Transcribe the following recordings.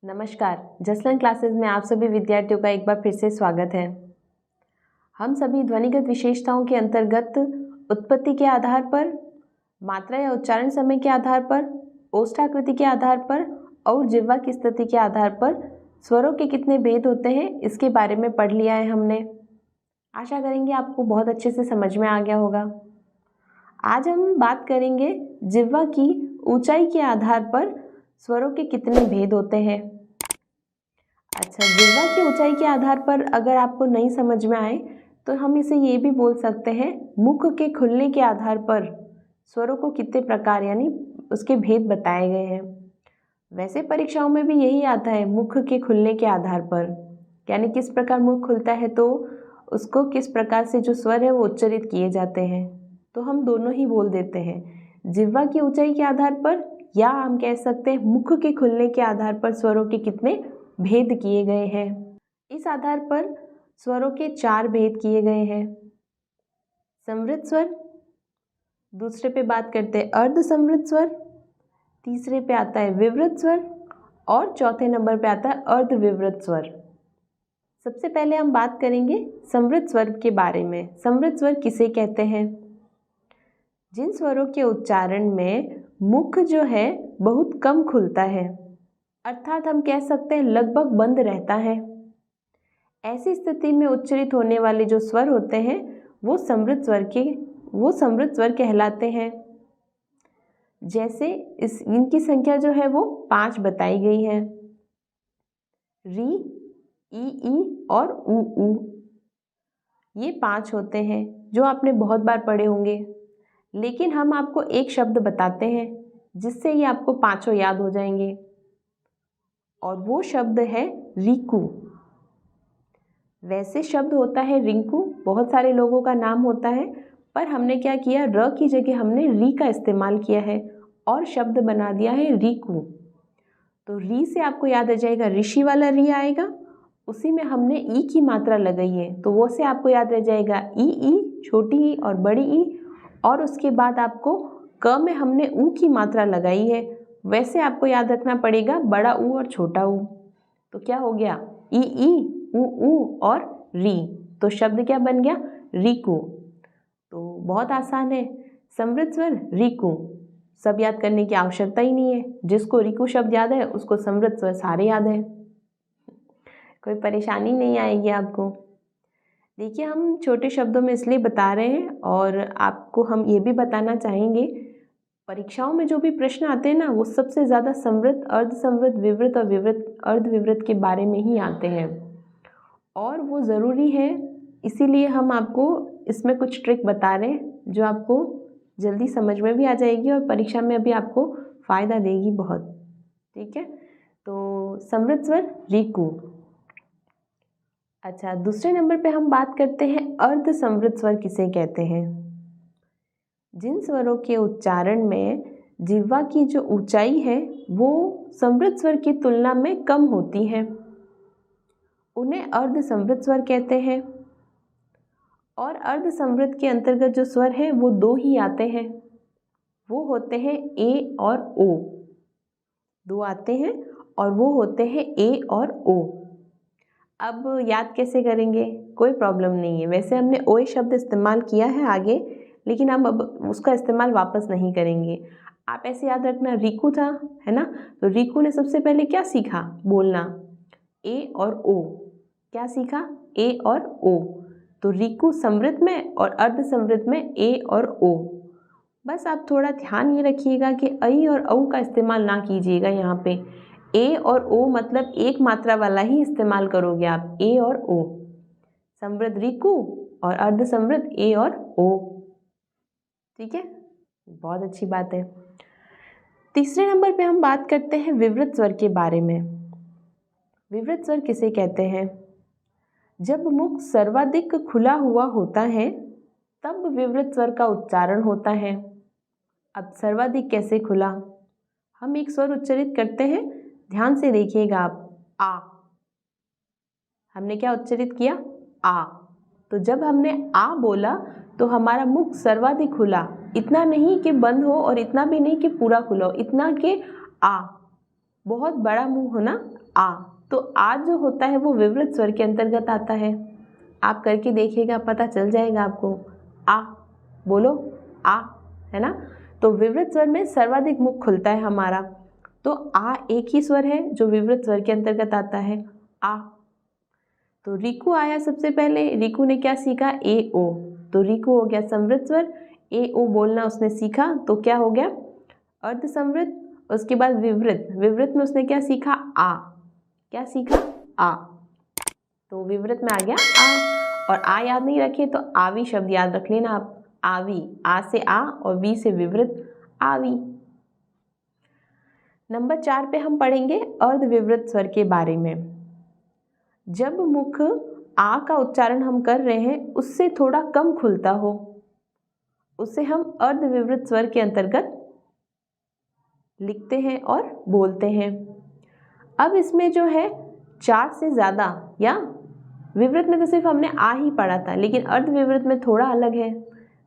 नमस्कार। जसलन क्लासेस में आप सभी विद्यार्थियों का एक बार फिर से स्वागत है। हम सभी ध्वनिगत विशेषताओं के अंतर्गत उत्पत्ति के आधार पर, मात्रा या उच्चारण समय के आधार पर, ओष्ठाकृति के आधार पर और जिह्वा की स्थिति के आधार पर स्वरों के कितने भेद होते हैं इसके बारे में पढ़ लिया है हमने। आशा करेंगे आपको बहुत अच्छे से समझ में आ गया होगा। आज हम बात करेंगे जिह्वा की ऊंचाई के आधार पर स्वरों के कितने भेद होते हैं। अच्छा, जिह्वा की ऊंचाई के आधार पर अगर आपको नहीं समझ में आए तो हम इसे ये भी बोल सकते हैं मुख के खुलने के आधार पर स्वरों को कितने प्रकार यानी उसके भेद बताए गए हैं। वैसे परीक्षाओं में भी यही आता है, मुख के खुलने के आधार पर, यानी किस प्रकार मुख खुलता है तो उसको किस प्रकार से जो स्वर है वो उच्चारित किए जाते हैं। तो हम दोनों ही बोल देते हैं, जिह्वा की ऊंचाई के आधार पर या हम कह सकते हैं मुख के खुलने के आधार पर स्वरों के कितने भेद किए गए हैं। इस आधार पर स्वरों के 4 भेद किए गए हैं। समृद्ध स्वर, दूसरे पे बात करते हैं अर्ध समृद्ध स्वर, तीसरे पे आता है विवृत स्वर और चौथे नंबर पे आता है अर्ध विवृत स्वर। सबसे पहले हम बात करेंगे समृद्ध स्वर के बारे में। समृद्ध स्वर किसे कहते हैं? जिन स्वरों के उच्चारण में मुख जो है बहुत कम खुलता है, अर्थात हम कह सकते हैं लगभग बंद रहता है। ऐसी स्थिति में उच्चारित होने वाले जो स्वर होते हैं वो समृद्ध स्वर कहलाते हैं। जैसे इनकी संख्या जो है वो 5 बताई गई है, री, ई और ऊ। ये 5 होते हैं जो आपने बहुत बार पढ़े होंगे, लेकिन हम आपको एक शब्द बताते हैं जिससे ये आपको 5 याद हो जाएंगे और वो शब्द है रिंकू। वैसे शब्द होता है रिंकू, बहुत सारे लोगों का नाम होता है, पर हमने क्या किया, र की जगह हमने री का इस्तेमाल किया है और शब्द बना दिया है रिंकू। तो री से आपको याद आ जाएगा ऋषि वाला री आएगा, उसी में हमने ई की मात्रा लगाई है तो वो से आपको याद रह जाएगा ई, छोटी ई और बड़ी ई, और उसके बाद आपको क में हमने ऊ की मात्रा लगाई है, वैसे आपको याद रखना पड़ेगा बड़ा ऊ और छोटा ऊ। तो क्या हो गया, ई, ऊ और री, तो शब्द क्या बन गया, रिंकू। तो बहुत आसान है, समृद्ध स्वर रिंकू, सब याद करने की आवश्यकता ही नहीं है। जिसको रिंकू शब्द याद है उसको समृद्ध स्वर सारे याद है, कोई परेशानी नहीं आएगी आपको। देखिए, हम छोटे शब्दों में इसलिए बता रहे हैं और आपको हम ये भी बताना चाहेंगे, परीक्षाओं में जो भी प्रश्न आते हैं ना वो सबसे ज़्यादा समृद्ध, अर्ध समृद्ध, विवृत और अर्ध विवृत के बारे में ही आते हैं और वो ज़रूरी है, इसीलिए हम आपको इसमें कुछ ट्रिक बता रहे हैं जो आपको जल्दी समझ में भी आ जाएगी और परीक्षा में भी आपको फ़ायदा देगी बहुत। ठीक है, तो समृद्ध स्वर रिंकू। अच्छा, दूसरे नंबर पे हम बात करते हैं अर्ध समृद्ध स्वर किसे कहते हैं। जिन स्वरों के उच्चारण में जिह्वा की जो ऊंचाई है वो समृद्ध स्वर की तुलना में कम होती है, उन्हें अर्ध समृद्ध स्वर कहते हैं। और अर्ध समृद्ध के अंतर्गत जो स्वर हैं वो 2 ही आते हैं, वो होते हैं ए और ओ। 2 आते हैं और वो होते हैं ए और ओ। अब याद कैसे करेंगे, कोई प्रॉब्लम नहीं है, वैसे हमने ओए शब्द इस्तेमाल किया है आगे, लेकिन हम अब उसका इस्तेमाल वापस नहीं करेंगे। आप ऐसे याद रखना, रिंकू था, है ना, तो रिंकू ने सबसे पहले क्या सीखा, बोलना ए और ओ। क्या सीखा, ए और ओ। तो रिंकू समृद्ध में और अर्ध समृद्ध में ए और ओ। बस आप थोड़ा ध्यान ये रखिएगा कि ऐ और औ का इस्तेमाल ना कीजिएगा, यहाँ पे ए और ओ मतलब एक मात्रा वाला ही इस्तेमाल करोगे आप, ए और ओ। समृद्ध रिंकू और अर्ध समृद्ध ए और ओ। ठीक है, बहुत अच्छी बात है। तीसरे नंबर पे हम बात करते हैं विवृत स्वर के बारे में। विवृत स्वर किसे कहते हैं? जब मुख सर्वाधिक खुला हुआ होता है तब विवृत स्वर का उच्चारण होता है। अब सर्वाधिक कैसे खुला, हम एक स्वर उच्चारित करते हैं, ध्यान से देखिएगा आप, आ। हमने क्या उच्चारित किया, आ। तो जब हमने आ बोला तो हमारा मुख सर्वाधिक खुला, इतना नहीं कि बंद हो और इतना भी नहीं कि पूरा खुला हो, इतना कि आ। बहुत बड़ा मुंह होना आ, तो आ जो होता है वो विवृत स्वर के अंतर्गत आता है। आप करके देखिएगा, पता चल जाएगा आपको। आ बोलो, आ, है ना। तो विवृत स्वर में सर्वाधिक मुख खुलता है हमारा, तो आ एक ही स्वर है जो विवृत स्वर के अंतर्गत आता है, आ। तो रिकू आया सबसे पहले, रिकू ने क्या सीखा, ए ओ, तो रिकू हो गया संवृत स्वर, ए ओ बोलना उसने सीखा, तो क्या हो गया अर्ध संवृत। उसके बाद विवृत, विवृत में उसने क्या सीखा, आ, क्या सीखा, आ, तो विवृत में आ गया आ। और आ याद नहीं रखे तो आवी शब्द याद रख लेना आप, आवी, आ से आ और वी से विवृत, आवी। नंबर 4 पे हम पढ़ेंगे अर्ध विवृत स्वर के बारे में। जब मुख आ का उच्चारण हम कर रहे हैं उससे थोड़ा कम खुलता हो, उसे हम अर्ध विवृत स्वर के अंतर्गत लिखते हैं और बोलते हैं। अब इसमें जो है 4 से ज़्यादा, या विवृत में तो सिर्फ हमने आ ही पढ़ा था, लेकिन अर्ध विवृत में थोड़ा अलग है,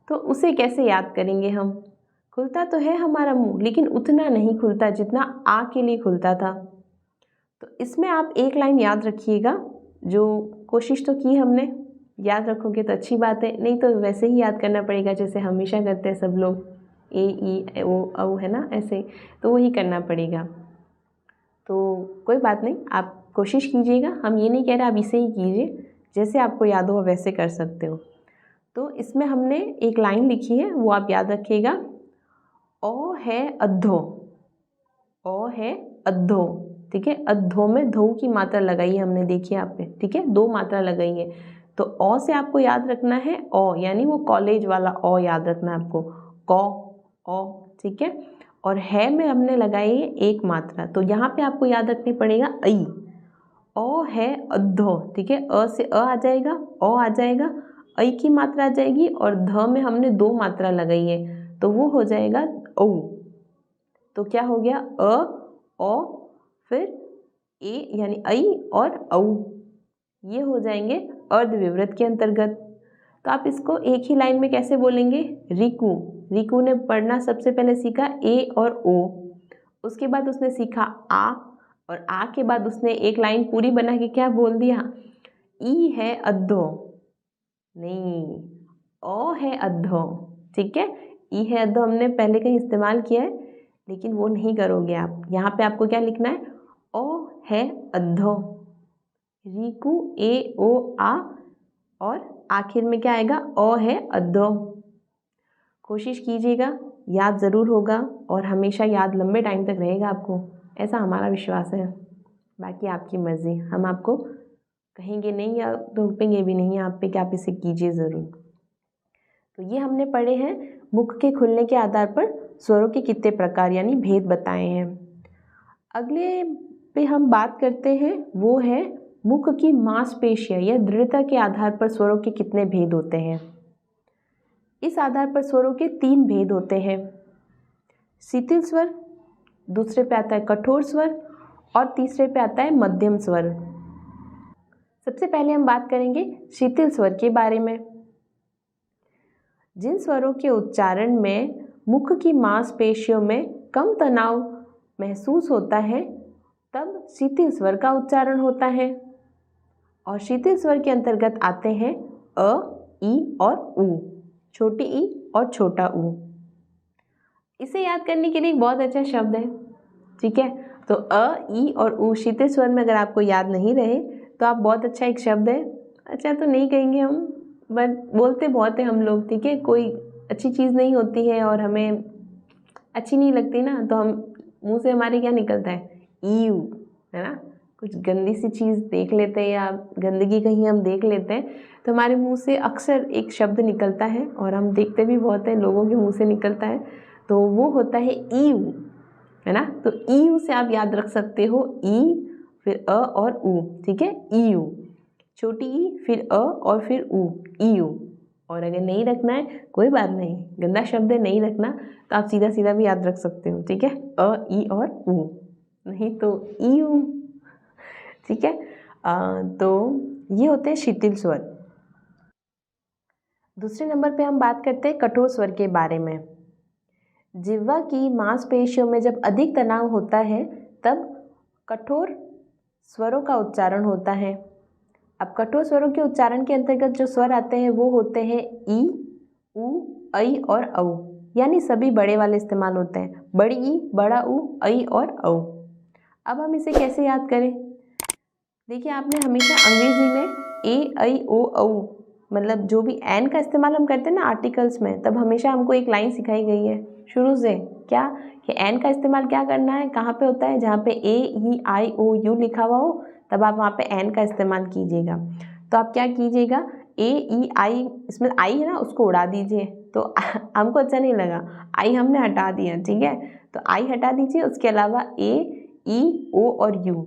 तो उसे कैसे याद करेंगे हम। खुलता तो है हमारा मुंह, लेकिन उतना नहीं खुलता जितना आ के लिए खुलता था। तो इसमें आप एक लाइन याद रखिएगा, जो कोशिश तो की हमने, याद रखोगे तो अच्छी बात है, नहीं तो वैसे ही याद करना पड़ेगा जैसे हमेशा करते हैं सब लोग, ए ई ओ औ, है ना, ऐसे, तो वही करना पड़ेगा। तो कोई बात नहीं, आप कोशिश कीजिएगा, हम ये नहीं कह रहे आप इसे ही कीजिए, जैसे आपको याद हो वैसे कर सकते हो। तो इसमें हमने एक लाइन लिखी है, वो आप याद रखिएगा, ओ है अद्धो, ओ है अद्धो, ठीक है। अद्धो में धो की मात्रा लगाई है हमने, देखिए आप पे, ठीक है, 2 मात्रा लगाई है। तो ओ से आपको याद रखना है ओ, यानी वो कॉलेज वाला ओ याद रखना है आपको, कौ, ओ, ठीक है। और है में हमने लगाई है 1 मात्रा, तो यहाँ पे आपको याद रखनी पड़ेगा ऐ, ओ है अद्धो, ठीक है। अ से अ आ जाएगा, ओ आ जाएगा, ऐ की मात्रा आ जाएगी, और ध में हमने 2 मात्रा लगाई है, तो वो हो जाएगा औ। तो क्या हो गया, अ, ओ, फिर ए यानी ऐ और औ, ये हो जाएंगे अर्ध विवृत के अंतर्गत। तो आप इसको एक ही लाइन में कैसे बोलेंगे, रिकू, रिकू ने पढ़ना सबसे पहले सीखा ए और ओ, उसके बाद उसने सीखा आ, और आ के बाद उसने एक लाइन पूरी बना के क्या बोल दिया, ई है अद्धो, नहीं, ओ है अद्धो, ठीक है। ई है अद्धो हमने पहले कहीं इस्तेमाल किया है, लेकिन वो नहीं करोगे आप। यहाँ पे आपको क्या लिखना है, ओ है अद्धो, रिकू ए ओ आ, और आखिर में क्या आएगा, ओ है अद्धो। कोशिश कीजिएगा, याद ज़रूर होगा, और हमेशा याद लंबे टाइम तक रहेगा आपको, ऐसा हमारा विश्वास है। बाकी आपकी मर्ज़ी, हम आपको कहेंगे नहीं या रोकेंगे भी नहीं आप पे कि आप इसे कीजिए ज़रूर। तो ये हमने पढ़े हैं मुख के खुलने के आधार पर स्वरों के कितने प्रकार यानी भेद बताए हैं। अगले पे हम बात करते हैं, वो है मुख की मांसपेशियां या दृढ़ता के आधार पर स्वरों के कितने भेद होते हैं। इस आधार पर स्वरों के 3 भेद होते हैं, शिथिल स्वर, दूसरे पे आता है कठोर स्वर, और तीसरे पे आता है मध्यम स्वर। सबसे पहले हम बात करेंगे शिथिल स्वर के बारे में। जिन स्वरों के उच्चारण में मुख की मांसपेशियों में कम तनाव महसूस होता है तब शिथिल स्वर का उच्चारण होता है, और शिथिल स्वर के अंतर्गत आते हैं अ, ई और उ, छोटी ई और छोटा ऊ। इसे याद करने के लिए एक बहुत अच्छा शब्द है, ठीक है। तो अ, ई और उ शिथिल स्वर में अगर आपको याद नहीं रहे तो आप बहुत अच्छा एक शब्द है, अच्छा तो नहीं कहेंगे हम, बट बोलते बहुत है हम लोग, ठीक है। कोई अच्छी चीज़ नहीं होती है और हमें अच्छी नहीं लगती ना, तो हम मुंह से हमारे क्या निकलता है, ईयू, है ना। कुछ गंदी सी चीज़ देख लेते हैं या गंदगी कहीं हम देख लेते हैं तो हमारे मुंह से अक्सर एक शब्द निकलता है, और हम देखते भी बहुत हैं लोगों के मुंह से निकलता है, तो वो होता है ईयू, है ना। तो ईयू से आप याद रख सकते हो, ई फिर अ और उ, ठीक है, ईयू, छोटी ई फिर अ और फिर उ, ईयू। और अगर नहीं रखना है कोई बात नहीं, गंदा शब्द है नहीं रखना, तो आप सीधा सीधा भी याद रख सकते हो, ठीक है, अ, ई और उ, नहीं तो ईयू, ठीक है। तो ये होते हैं शिथिल स्वर। दूसरे नंबर पे हम बात करते हैं कठोर स्वर के बारे में। जिह्वा की मांसपेशियों में जब अधिक तनाव होता है तब कठोर स्वरों का उच्चारण होता है। अब कठोर स्वरों के उच्चारण के अंतर्गत जो स्वर आते हैं वो होते हैं ई, उ, ऐ और औ, यानी सभी बड़े वाले इस्तेमाल होते हैं। बड़ी ई, बड़ा उ, ऐ और औ। अब हम इसे कैसे याद करें? देखिए, आपने हमेशा अंग्रेजी में ए, ऐ, ओ, औ मतलब जो भी एन का इस्तेमाल हम करते हैं ना आर्टिकल्स में, तब हमेशा हमको एक लाइन सिखाई गई है शुरू से, क्या कि एन का इस्तेमाल क्या करना है, कहाँ पे होता है, जहाँ पे ए, ई, आई, ओ, यू लिखा हुआ हो तब आप वहाँ पे एन का इस्तेमाल कीजिएगा। तो आप क्या कीजिएगा, ए, ई, आई, इसमें आई है ना, उसको उड़ा दीजिए। तो हमको अच्छा नहीं लगा, आई हमने हटा दिया, ठीक है, तो आई हटा दीजिए। उसके अलावा ए, ई, ओ और यू,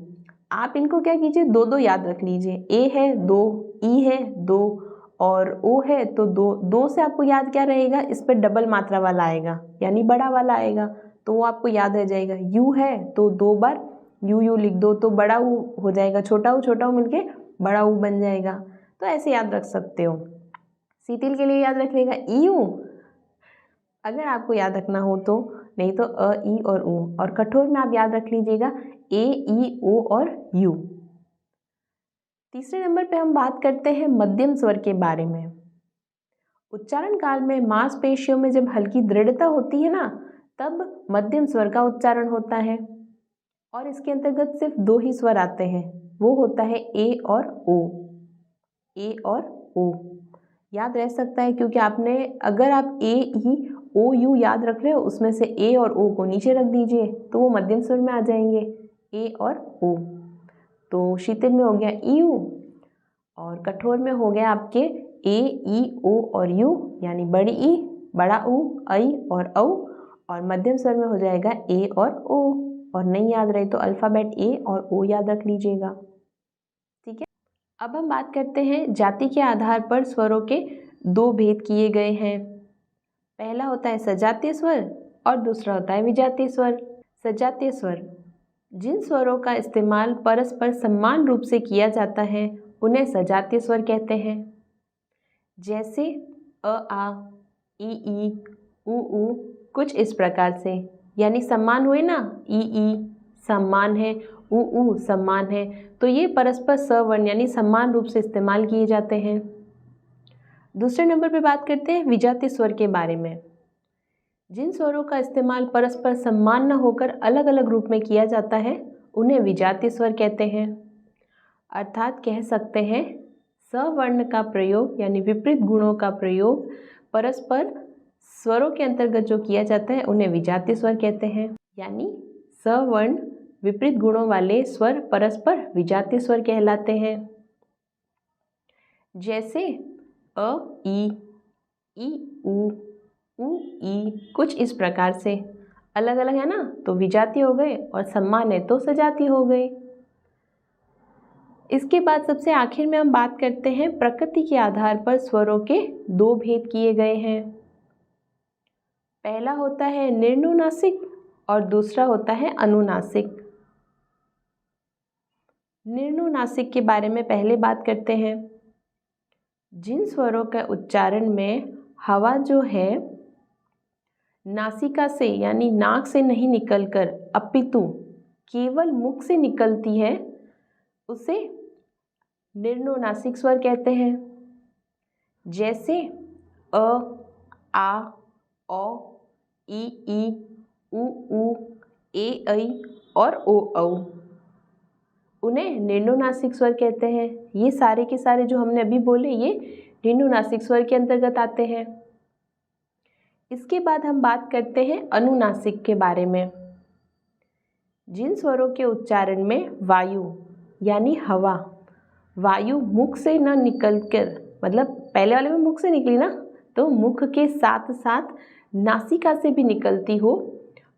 आप इनको क्या कीजिए, दो दो याद रख लीजिए। ए है दो, ई है दो और ओ है तो दो। दो से आपको याद क्या रहेगा, इस पर डबल मात्रा वाला आएगा यानी बड़ा वाला आएगा, तो वो आपको याद रह जाएगा। यू है तो दो बार यू लिख दो तो बड़ा ऊ हो जाएगा, छोटा ऊ मिलके बड़ा ऊ बन जाएगा। तो ऐसे याद रख सकते हो। सीतिल के लिए याद रखिएगा ई यू, अगर आपको याद रखना हो तो, नहीं तो अ, ई और ऊ। और कठोर में आप याद रख लीजिएगा ए, ई, ओ और यू। तीसरे नंबर पे हम बात करते हैं मध्यम स्वर के बारे में। उच्चारण काल में मांसपेशियों में जब हल्की दृढ़ता होती है ना, तब मध्यम स्वर का उच्चारण होता है और इसके अंतर्गत सिर्फ दो ही स्वर आते हैं, वो होता है ए और ओ। ए और ओ याद रह सकता है क्योंकि आपने, अगर आप ए, ई, ओ, यू याद रख रहे हो, उसमें से ए और ओ को नीचे रख दीजिए तो वो मध्यम स्वर में आ जाएंगे, ए और ओ। तो शीतल में हो गया ई यू और कठोर में हो गया आपके ए, ई, ओ और यू, यानी बड़ी ई, बड़ा ऊ, ऐ और औ। और मध्यम स्वर में हो जाएगा ए और ओ। और नहीं याद रहे तो अल्फ़ाबेट ए और ओ याद रख लीजिएगा, ठीक है। अब हम बात करते हैं जाति के आधार पर स्वरों के दो भेद किए गए हैं। पहला होता है सजातीय स्वर और दूसरा होता है विजातीय स्वर। सजातीय स्वर, जिन स्वरों का इस्तेमाल परस्पर समान रूप से किया जाता है उन्हें सजातीय स्वर कहते हैं। जैसे अ, आ, ई, उ, कुछ इस प्रकार से, यानी समान हुए ना, ई समान है, उ समान है, तो ये परस्पर सवर्ण यानी समान रूप से इस्तेमाल किए जाते हैं। दूसरे नंबर पे बात करते हैं विजातीय स्वर के बारे में। जिन स्वरों का इस्तेमाल परस्पर समान न होकर अलग अलग रूप में किया जाता है उन्हें विजातीय स्वर कहते हैं। अर्थात कह सकते हैं सवर्ण का प्रयोग यानी विपरीत गुणों का प्रयोग परस्पर स्वरों के अंतर्गत जो किया जाता है उन्हें विजातीय स्वर कहते हैं। यानी सवर्ण विपरीत गुणों वाले स्वर परस्पर विजातीय स्वर कहलाते हैं। जैसे अ, ई, उ, ई, कुछ इस प्रकार से अलग अलग है ना, तो विजातीय हो गए, और समान है तो सजातीय हो गए। इसके बाद सबसे आखिर में हम बात करते हैं प्रकृति के आधार पर स्वरों के दो भेद किए गए हैं। पहला होता है निर्नुनासिक और दूसरा होता है अनुनासिक। निर्नुनासिक के बारे में पहले बात करते हैं। जिन स्वरों के उच्चारण में हवा जो है नासिका से यानी नाक से नहीं निकलकर अपितु केवल मुख से निकलती है, उसे निर्नुनासिक स्वर कहते हैं। जैसे अ, आ, औ, ई, उ, ए, ऐ और ओ, औ, उन्हें निर्नुनासिक स्वर कहते हैं। ये सारे के सारे जो हमने अभी बोले ये निर्नुनासिक स्वर के अंतर्गत आते हैं। इसके बाद हम बात करते हैं अनुनासिक के बारे में। जिन स्वरों के उच्चारण में वायु यानी हवा, वायु मुख से न निकलकर, मतलब पहले वाले में मुख से निकली ना, तो मुख के साथ साथ नासिका से भी निकलती हो,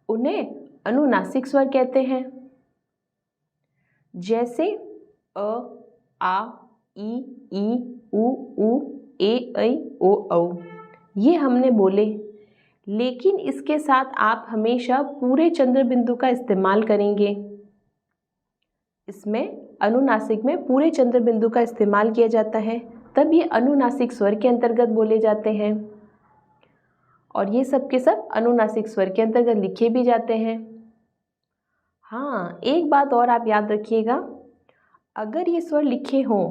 उन्हें अनुनासिक स्वर कहते हैं। जैसे अ, आ, ई, उ, ए, ऐ, ओ, औ, ये हमने बोले, लेकिन इसके साथ आप हमेशा पूरे चंद्र बिंदु का इस्तेमाल करेंगे। इसमें अनुनासिक में पूरे चंद्र बिंदु का इस्तेमाल किया जाता है, तब ये अनुनासिक स्वर के अंतर्गत बोले जाते हैं और ये सब के सब अनुनासिक स्वर के अंतर्गत लिखे भी जाते हैं। हाँ, एक बात और आप याद रखिएगा, अगर ये स्वर लिखे हों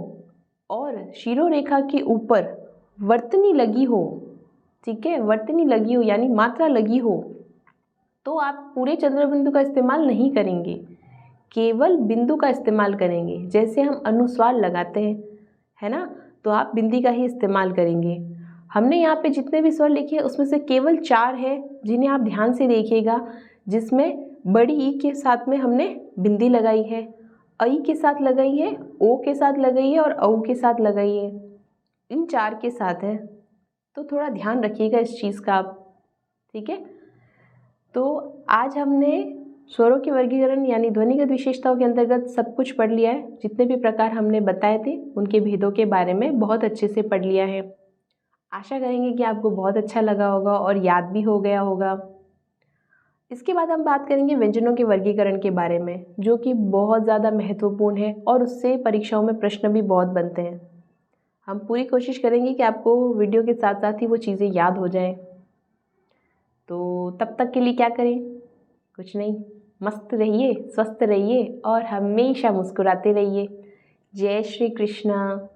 और शिरोरेखा के ऊपर वर्तनी लगी हो, ठीक है, वर्तनी लगी हो यानी मात्रा लगी हो, तो आप पूरे चंद्रबिंदु का इस्तेमाल नहीं करेंगे, केवल बिंदु का इस्तेमाल करेंगे। जैसे हम अनुस्वार लगाते हैं, है ना, तो आप बिंदी का ही इस्तेमाल करेंगे। हमने यहाँ पे जितने भी स्वर लिखे हैं उसमें से केवल 4 हैं जिन्हें आप ध्यान से देखिएगा, जिसमें बड़ी ई के साथ में हमने बिंदी लगाई है, आई के साथ लगाई है, ओ के साथ लगाई है और औ के साथ लगाई है, इन 4 के साथ है। तो थोड़ा ध्यान रखिएगा इस चीज़ का आप, ठीक है। तो आज हमने स्वरों के वर्गीकरण यानी ध्वनिगत विशेषताओं के अंतर्गत सब कुछ पढ़ लिया है। जितने भी प्रकार हमने बताए थे उनके भेदों के बारे में बहुत अच्छे से पढ़ लिया है। आशा करेंगे कि आपको बहुत अच्छा लगा होगा और याद भी हो गया होगा। इसके बाद हम बात करेंगे व्यंजनों के वर्गीकरण के बारे में, जो कि बहुत ज़्यादा महत्वपूर्ण है और उससे परीक्षाओं में प्रश्न भी बहुत बनते हैं। हम पूरी कोशिश करेंगे कि आपको वीडियो के साथ साथ ही वो चीज़ें याद हो जाएं। तो तब तक के लिए क्या करें, कुछ नहीं, मस्त रहिए, स्वस्थ रहिए और हमेशा मुस्कुराते रहिए। जय श्री कृष्णा।